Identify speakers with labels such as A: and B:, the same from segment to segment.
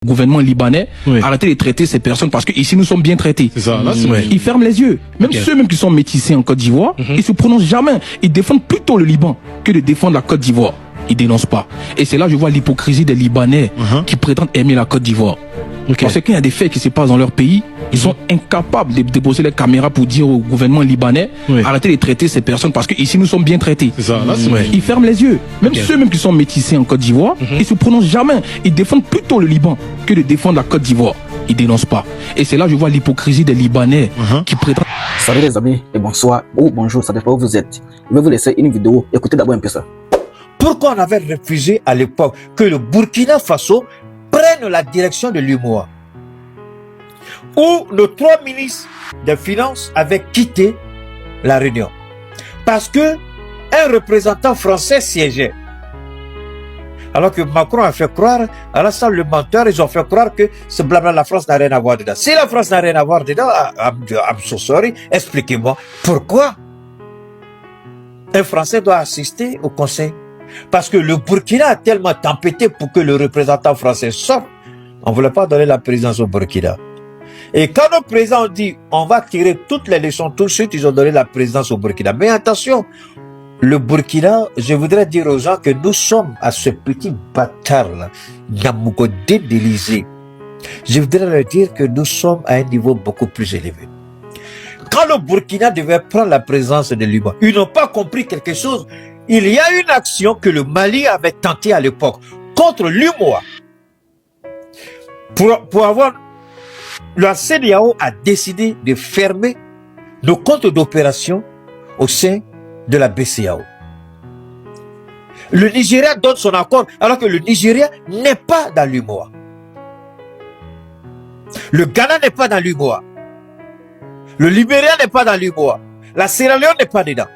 A: Gouvernement libanais, arrêtez de traiter ces personnes parce que ici nous sommes bien traités.
B: C'est ça, là,
A: Ils ferment les yeux. Même ceux qui sont métissés en Côte d'Ivoire, ils se prononcent jamais. Ils défendent plutôt le Liban que de défendre la Côte d'Ivoire. Ils dénoncent pas. Et c'est là que je vois l'hypocrisie des Libanais qui prétendent aimer la Côte d'Ivoire. Parce qu'il y a des faits qui se passent dans leur pays, ils sont incapables de déposer les caméras pour dire au gouvernement libanais arrêtez de traiter ces personnes parce que ici nous sommes bien traités.
B: C'est ça, là,
A: Ils ferment les yeux. Même ceux qui sont métissés en Côte d'Ivoire, ils se prononcent jamais. Ils défendent plutôt le Liban que de défendre la Côte d'Ivoire. Ils dénoncent pas. Et c'est là que je vois l'hypocrisie des Libanais qui prétendent.
C: Salut les amis et bonsoir ou bonjour, ça dépend où vous êtes. Je vais vous laisser une vidéo. Écoutez d'abord un peu ça.
D: Pourquoi on avait refusé à l'époque que le Burkina Faso prenne la direction de l'UMOA, où nos 3 ministres des Finances avaient quitté la réunion? Parce que un représentant français siégeait. Alors que Macron a fait croire, à la salle le menteur, ils ont fait croire que ce blabla, la France n'a rien à voir dedans. Si la France n'a rien à voir dedans, I'm so sorry, expliquez-moi pourquoi un Français doit assister au conseil. Parce que le Burkina a tellement tempêté pour que le représentant français sorte. On ne voulait pas donner la présidence au Burkina. Et quand nos présidents ont dit on va tirer toutes les leçons tout de suite, ils ont donné la présidence au Burkina. Mais attention, le Burkina, je voudrais dire aux gens que nous sommes à ce petit bâtard-là, Namougodé d'Élysée. Je voudrais leur dire que nous sommes à un niveau beaucoup plus élevé. Quand le Burkina devait prendre la présidence de l'UMOA, ils n'ont pas compris quelque chose. Il y a une action que le Mali avait tentée à l'époque contre l'UMOA. Pour avoir... La CEDEAO a décidé de fermer nos comptes d'opération au sein de la BCEAO. Le Nigeria donne son accord alors que le Nigeria n'est pas dans l'UMOA. Le Ghana n'est pas dans l'UMOA. Le Libéria n'est pas dans l'UMOA. La Sierra Leone n'est pas dedans.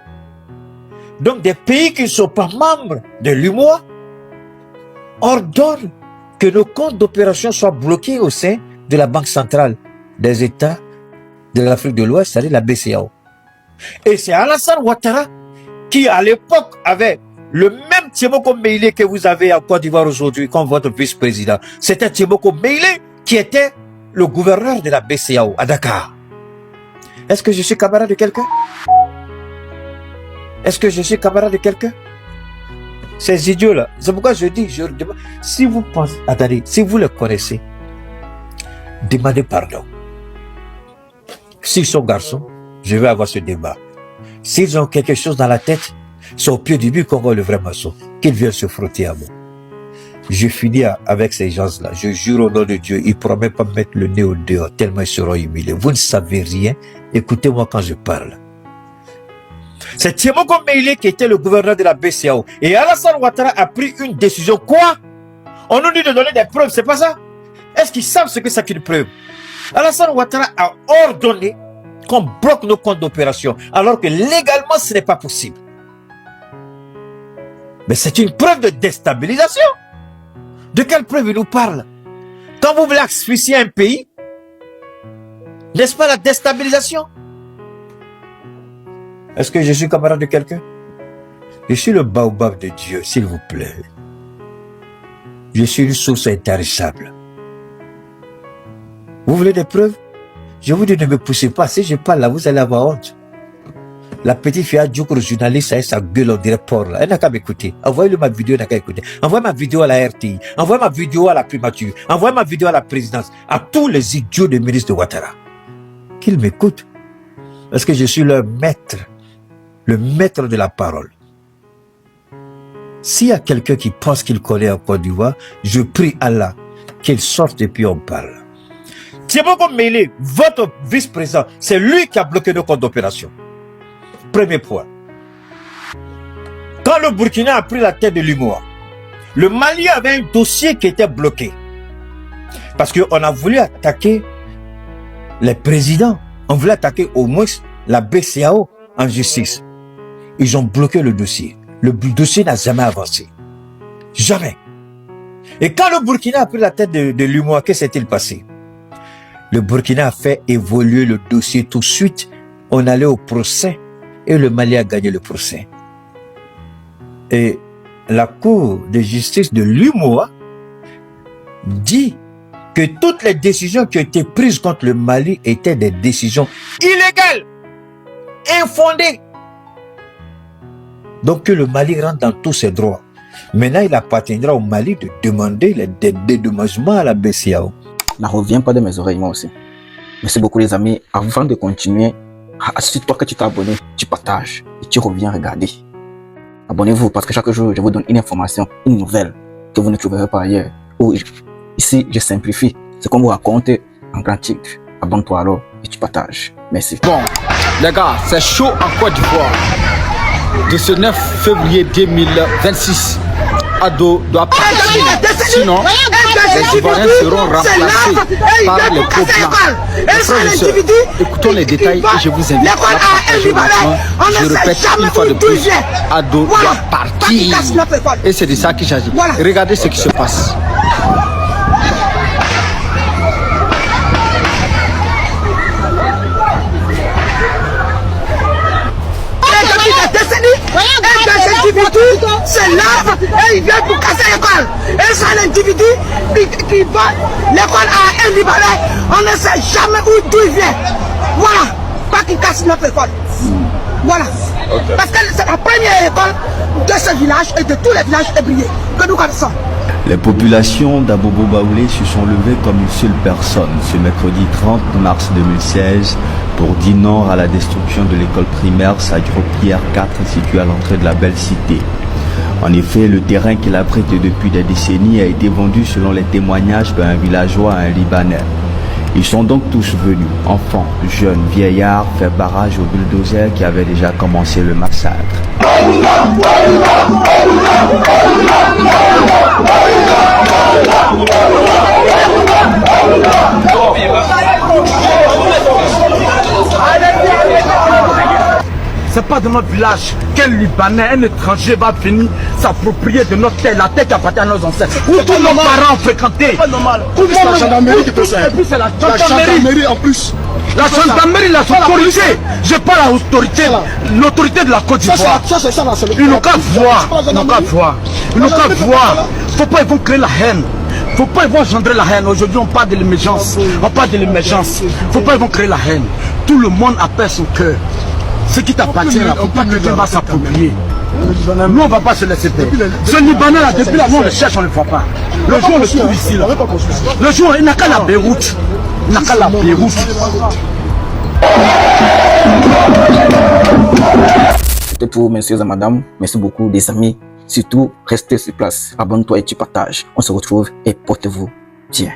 D: Donc des pays qui ne sont pas membres de l'UMOA ordonnent que nos comptes d'opération soient bloqués au sein de la Banque centrale des États de l'Afrique de l'Ouest, c'est-à-dire la BCEAO. Et c'est Alassane Ouattara qui, à l'époque, avait le même Tiemoko Meïlé que vous avez en Côte d'Ivoire aujourd'hui comme votre vice-président. C'était Tiemoko Meïlé qui était le gouverneur de la BCEAO à Dakar. Est-ce que je suis camarade de quelqu'un? Est-ce que je suis camarade de quelqu'un? Ces idiots-là, c'est pourquoi je dis, je demande, si vous pensez, attendez, si vous les connaissez, demandez pardon. S'ils sont garçons, je vais avoir ce débat. S'ils ont quelque chose dans la tête, c'est au pied du but qu'on voit le vrai maçon, qu'ils viennent se frotter à moi. Je finis avec ces gens-là. Je jure au nom de Dieu, ils ne pourront même pas mettre le nez au dehors, tellement ils seront humiliés. Vous ne savez rien. Écoutez-moi quand je parle. C'est Tiemoko Meïlé qui était le gouverneur de la BCEAO. Et Alassane Ouattara a pris une décision. Quoi? On nous dit de donner des preuves, c'est pas ça? Est-ce qu'ils savent ce que c'est qu'une preuve? Alassane Ouattara a ordonné qu'on bloque nos comptes d'opération, alors que légalement ce n'est pas possible. Mais c'est une preuve de déstabilisation. De quelle preuve il nous parle? Quand vous voulez asphyxier un pays, n'est-ce pas la déstabilisation? Est-ce que je suis camarade de quelqu'un? Je suis le baobab de Dieu, s'il vous plaît. Je suis une source intarissable. Vous voulez des preuves? Je vous dis, ne me poussez pas. Si je parle là, vous allez avoir honte. La petite fille a dit que le journaliste a sa gueule, on dirait porc là. Elle n'a qu'à m'écouter. Envoyez-lui ma vidéo, elle n'a qu'à écouter. Envoyez ma vidéo à la RTI. Envoyez ma vidéo à la primature. Envoyez ma vidéo à la présidence. À tous les idiots de ministre de Ouattara. Qu'ils m'écoutent. Parce que je suis leur maître. Le maître de la parole. S'il y a quelqu'un qui pense qu'il connaît en Côte d'Ivoire, je prie Allah qu'il sorte et puis on parle. Tiemoko Meïlé, votre vice-président, c'est lui qui a bloqué nos comptes d'opération. Premier point. Quand le Burkina a pris la tête de l'UMOA, le Mali avait un dossier qui était bloqué. Parce qu'on a voulu attaquer les présidents. On voulait attaquer au moins la BCEAO en justice. Ils ont bloqué le dossier. Le dossier n'a jamais avancé. Jamais. Et quand le Burkina a pris la tête de l'UMOA, que s'est-il passé? Le Burkina a fait évoluer le dossier tout de suite. On allait au procès et le Mali a gagné le procès. Et la Cour de justice de l'UMOA dit que toutes les décisions qui ont été prises contre le Mali étaient des décisions illégales, infondées. Donc que le Mali rentre dans tous ses droits. Maintenant, il appartiendra au Mali de demander des dédommagements à la BCEAO.
C: Ne revient pas de mes oreilles, moi aussi. Merci beaucoup les amis. Avant de continuer, assure-toi que tu t'es abonné, tu partages et tu reviens regarder. Abonnez-vous parce que chaque jour, je vous donne une information, une nouvelle que vous ne trouverez pas ailleurs. Ici, je simplifie ce qu'on vous raconte en grand titre. Abonne-toi alors et tu partages. Merci.
B: Bon, les gars, c'est chaud en Côte d'Ivoire. De ce 9 février 2026, Ado doit partir. Sinon, les Ivoiriens seront remplacés par les peaux blancs. Frères et sœurs, écoutons les détails et je vous invite à partager maintenant. Je répète une fois de plus, Ado doit partir. Et c'est de ça qu'il s'agit. Regardez ce qui se passe.
E: C'est là et il vient pour casser l'école. Et c'est un individu qui va l'école à un Libanais. On ne sait jamais d'où il vient. Voilà, pas qu'il casse notre école. Voilà. Okay. Parce que c'est la première école de ce village et de tous les villages ébriés que nous connaissons.
F: Les populations d'Abobo Baoulé se sont levées comme une seule personne ce mercredi 30 mars 2016 pour dire non à la destruction de l'école primaire Sagro-Pierre 4 située à l'entrée de la belle cité. En effet, le terrain qu'il abrite depuis des décennies a été vendu selon les témoignages par un villageois à un Libanais. Ils sont donc tous venus, enfants, jeunes, vieillards, faire barrage au bulldozer qui avait déjà commencé le massacre.
B: C'est pas dans notre village qu'un Libanais, un étranger va venir s'approprier de notre terre, la terre qui appartient à nos ancêtres. Où tous nos parents ont fréquenté.
G: C'est la gendarmerie qui fait ça.
B: Et puis c'est la
G: gendarmerie en plus.
B: La gendarmerie, la autorité. Je parle à l'autorité, l'autorité de la Côte d'Ivoire. Ils n'ont qu'à voir. Ils n'ont qu'à voir. Ils n'ont qu'à voir. Faut pas ils vont créer la haine. Faut pas ils vont engendrer la haine. Aujourd'hui on parle de l'émergence. On parle de l'émergence. Faut pas ils vont créer la haine. Tout le monde appelle son cœur. Ce qui t'appartient là, faut pas que quelqu'un va s'approprier. Nous on va pas se laisser faire. Ce Libanais là, depuis là, nous on le cherche, on ne le voit pas. Le jour on le trouve ici là. Le jour il n'a qu'à la Beyrouth. Il n'a qu'à la Beyrouth.
C: C'était tout, messieurs et madame. Merci beaucoup, des amis. Surtout, restez sur place. Abonne-toi et tu partages. On se retrouve et portez-vous bien.